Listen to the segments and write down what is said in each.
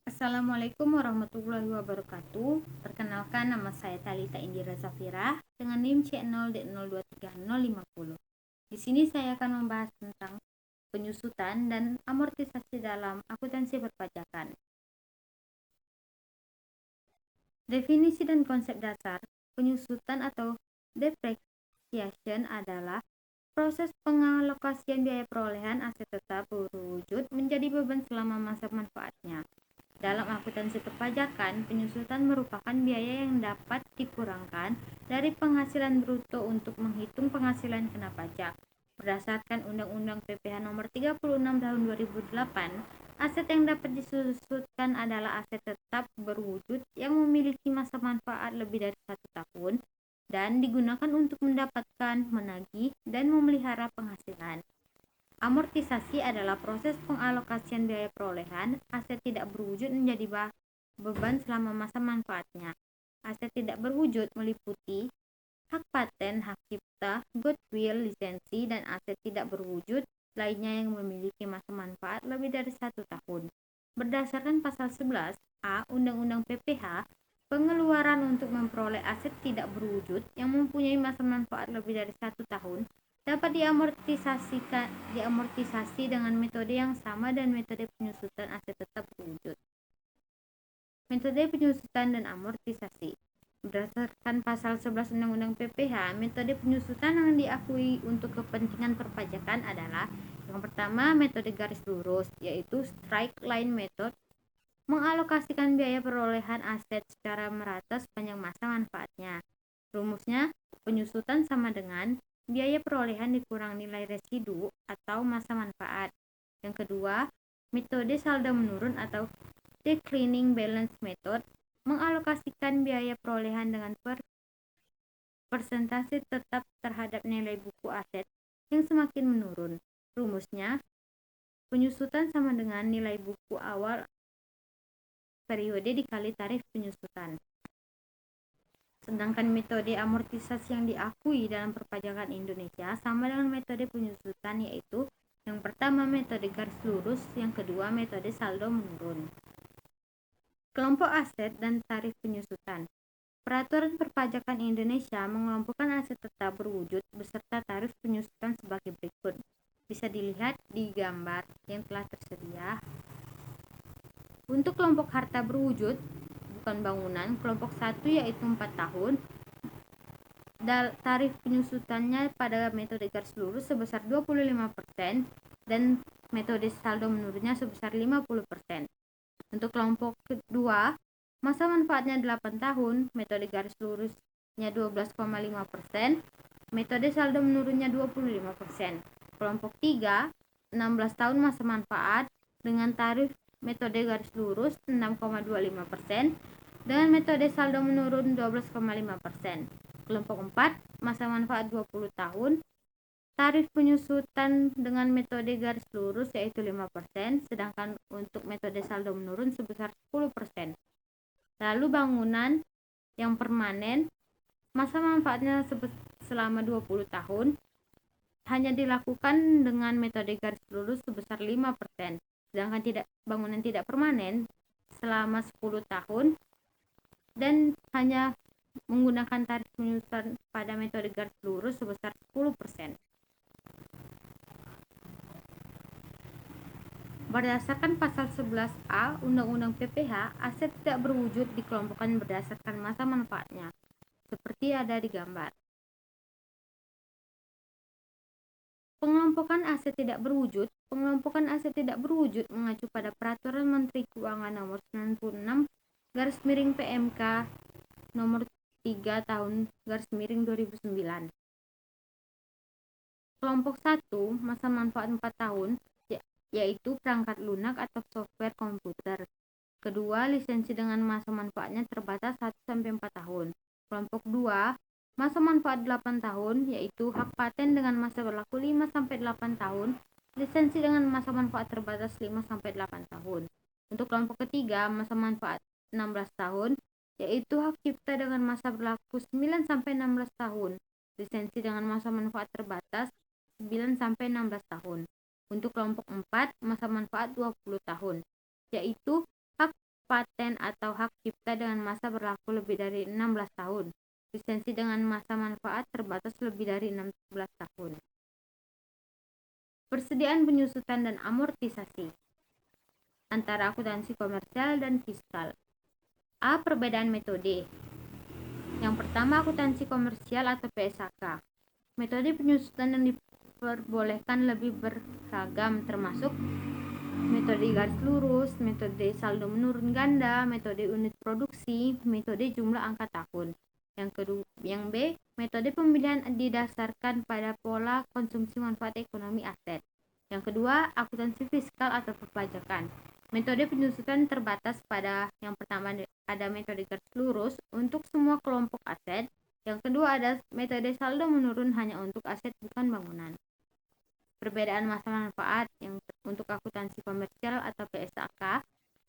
Assalamualaikum warahmatullahi wabarakatuh. Perkenalkan, nama saya Talita Indira Zafira dengan NIM C0D023050. Di sini saya akan membahas tentang penyusutan dan amortisasi dalam akuntansi perpajakan. Definisi dan konsep dasar penyusutan atau depreciation adalah proses pengalokasian biaya perolehan aset tetap berwujud menjadi beban selama masa manfaatnya. Dalam akuntansi perpajakan, penyusutan merupakan biaya yang dapat dikurangkan dari penghasilan bruto untuk menghitung penghasilan kena pajak. Berdasarkan Undang-Undang PPh Nomor 36 Tahun 2008, aset yang dapat disusutkan adalah aset tetap berwujud yang memiliki masa manfaat lebih dari 1 tahun dan digunakan untuk mendapatkan, menagih, dan memelihara penghasilan. Amortisasi adalah proses pengalokasian biaya perolehan aset tidak berwujud menjadi beban selama masa manfaatnya. Aset tidak berwujud meliputi hak paten, hak cipta, goodwill, lisensi, dan aset tidak berwujud lainnya yang memiliki masa manfaat lebih dari 1 tahun. Berdasarkan pasal 11A Undang-Undang PPh, pengeluaran untuk memperoleh aset tidak berwujud yang mempunyai masa manfaat lebih dari 1 tahun dapat diamortisasi dengan metode yang sama dan metode penyusutan aset tetap berwujud. Metode penyusutan dan amortisasi. Berdasarkan pasal 11 Undang-Undang PPh, metode penyusutan yang diakui untuk kepentingan perpajakan adalah: yang pertama, metode garis lurus, yaitu straight line method, mengalokasikan biaya perolehan aset secara merata sepanjang masa manfaatnya. Rumusnya, penyusutan sama dengan biaya perolehan dikurang nilai residu atau masa manfaat. Yang kedua, metode saldo menurun atau declining balance method, mengalokasikan biaya perolehan dengan persentase tetap terhadap nilai buku aset yang semakin menurun. Rumusnya, penyusutan sama dengan nilai buku awal periode dikali tarif penyusutan. Sedangkan metode amortisasi yang diakui dalam perpajakan Indonesia sama dengan metode penyusutan, yaitu yang pertama metode garis lurus, yang kedua metode saldo menurun. Kelompok aset dan tarif penyusutan. Peraturan perpajakan Indonesia mengelompokkan aset tetap berwujud beserta tarif penyusutan sebagai berikut. Bisa dilihat di gambar yang telah tersedia. Untuk kelompok harta berwujud bukan bangunan, kelompok 1 yaitu 4 tahun, tarif penyusutannya pada metode garis lurus sebesar 25% dan metode saldo menurunnya sebesar 50%. Untuk kelompok kedua, masa manfaatnya 8 tahun, metode garis lurusnya 12,5%, metode saldo menurunnya 25%. Kelompok 3, 16 tahun masa manfaat dengan tarif metode garis lurus 6,25%, dengan metode saldo menurun 12,5%. Kelompok 4, masa manfaat 20 tahun, tarif penyusutan dengan metode garis lurus yaitu 5%, sedangkan untuk metode saldo menurun sebesar 10%. Lalu bangunan yang permanen, masa manfaatnya selama 20 tahun, hanya dilakukan dengan metode garis lurus sebesar 5%, sedangkan bangunan tidak permanen selama 10 tahun dan hanya menggunakan tarif penyusutan pada metode garis lurus sebesar 10%. Berdasarkan pasal 11A Undang-Undang PPh, aset tidak berwujud dikelompokkan berdasarkan masa manfaatnya, seperti ada di gambar. Pengelompokan aset tidak berwujud. Pengelompokan aset tidak berwujud mengacu pada Peraturan Menteri Keuangan Nomor 96/PMK Nomor 3 Tahun 2009. Kelompok 1, masa manfaat 4 tahun, yaitu perangkat lunak atau software komputer. Kedua, lisensi dengan masa manfaatnya terbatas 1-4 tahun. Kelompok 2, masa manfaat 8 tahun, yaitu hak paten dengan masa berlaku 5-8 tahun, lisensi dengan masa manfaat terbatas 5-8 tahun. Untuk kelompok ketiga, masa manfaat 16 tahun, yaitu hak cipta dengan masa berlaku 9-16 tahun, lisensi dengan masa manfaat terbatas 9-16 tahun. Untuk kelompok 4, masa manfaat 20 tahun, yaitu hak paten atau hak cipta dengan masa berlaku lebih dari 16 tahun. Lisensi dengan masa manfaat terbatas lebih dari 16 tahun. Persediaan penyusutan dan amortisasi antara akuntansi komersial dan fiskal. A. Perbedaan metode. Yang pertama, akuntansi komersial atau PSAK. Metode penyusutan yang diperbolehkan lebih beragam, termasuk metode garis lurus, metode saldo menurun ganda, metode unit produksi, metode jumlah angka tahun. Yang B, metode pemilihan didasarkan pada pola konsumsi manfaat ekonomi aset. Yang kedua, akuntansi fiskal atau perpajakan. Metode penyusutan terbatas pada yang pertama ada metode garis lurus untuk semua kelompok aset. Yang kedua ada metode saldo menurun hanya untuk aset bukan bangunan. Perbedaan masa manfaat yang untuk akuntansi komersial atau PSAK.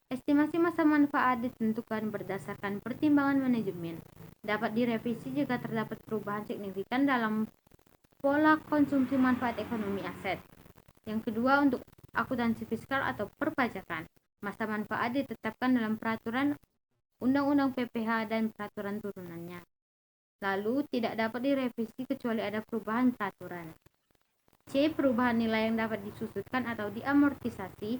Estimasi masa manfaat ditentukan berdasarkan pertimbangan manajemen. Dapat direvisi jika terdapat perubahan signifikan dalam pola konsumsi manfaat ekonomi aset. Yang kedua, untuk akuntansi fiskal atau perpajakan. Masa manfaat ditetapkan dalam peraturan Undang-Undang PPH dan peraturan turunannya. Lalu tidak dapat direvisi kecuali ada perubahan peraturan. C. Perubahan nilai yang dapat disusutkan atau diamortisasi.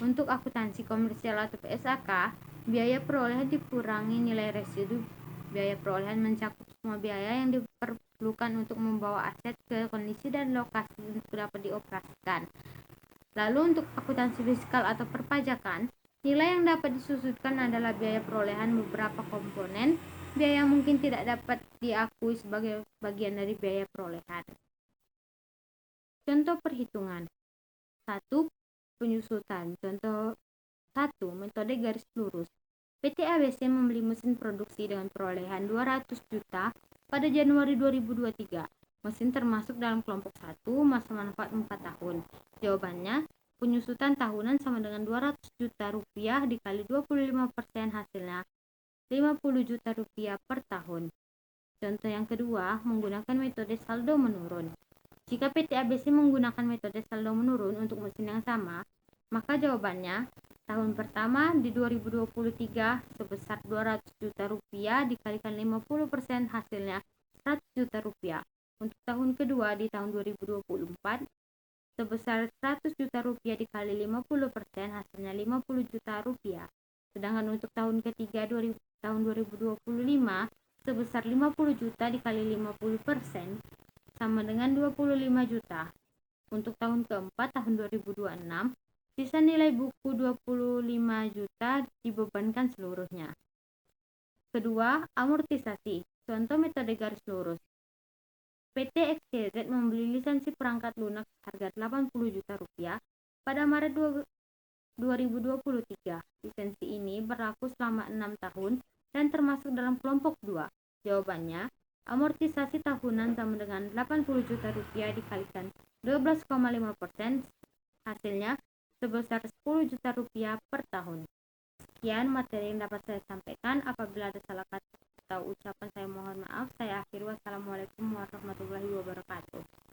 Untuk akuntansi komersial atau PSAK, biaya perolehan dikurangi nilai residu. Biaya perolehan mencakup semua biaya yang diperlukan untuk membawa aset ke kondisi dan lokasi untuk dapat dioperasikan. Lalu untuk akuntansi fiskal atau perpajakan, nilai yang dapat disusutkan adalah biaya perolehan beberapa komponen, biaya yang mungkin tidak dapat diakui sebagai bagian dari biaya perolehan. Contoh perhitungan. 1. Penyusutan. Contoh 1. Metode garis lurus. PT ABC membeli mesin produksi dengan perolehan 200 juta pada Januari 2023. Mesin termasuk dalam kelompok 1, masa manfaat 4 tahun. Jawabannya, penyusutan tahunan sama dengan 200 juta rupiah dikali 25% hasilnya 50 juta rupiah per tahun. Contoh yang kedua, menggunakan metode saldo menurun. Jika PT ABC menggunakan metode saldo menurun untuk mesin yang sama, maka jawabannya tahun pertama di 2023 sebesar 200 juta rupiah dikalikan 50% hasilnya 100 juta rupiah. Untuk tahun kedua di tahun 2024 sebesar 100 juta rupiah dikali 50% hasilnya 50 juta rupiah. Sedangkan untuk tahun ketiga tahun 2025 sebesar 50 juta dikali 50% sama dengan 25 juta. Untuk tahun keempat tahun 2026, sisa nilai buku 25 juta dibebankan seluruhnya. Kedua, amortisasi. Contoh metode garis lurus. PT XYZ membeli lisensi perangkat lunak harga 80 juta rupiah pada Maret 2023. Lisensi ini berlaku selama 6 tahun dan termasuk dalam kelompok 2. Jawabannya, amortisasi tahunan sama dengan 80 juta rupiah dikalikan 12,5%, hasilnya sebesar 10 juta rupiah per tahun. Sekian materi yang dapat saya sampaikan. Apabila ada salah kata atau ucapan saya mohon maaf. Saya akhiri. Wassalamualaikum warahmatullahi wabarakatuh.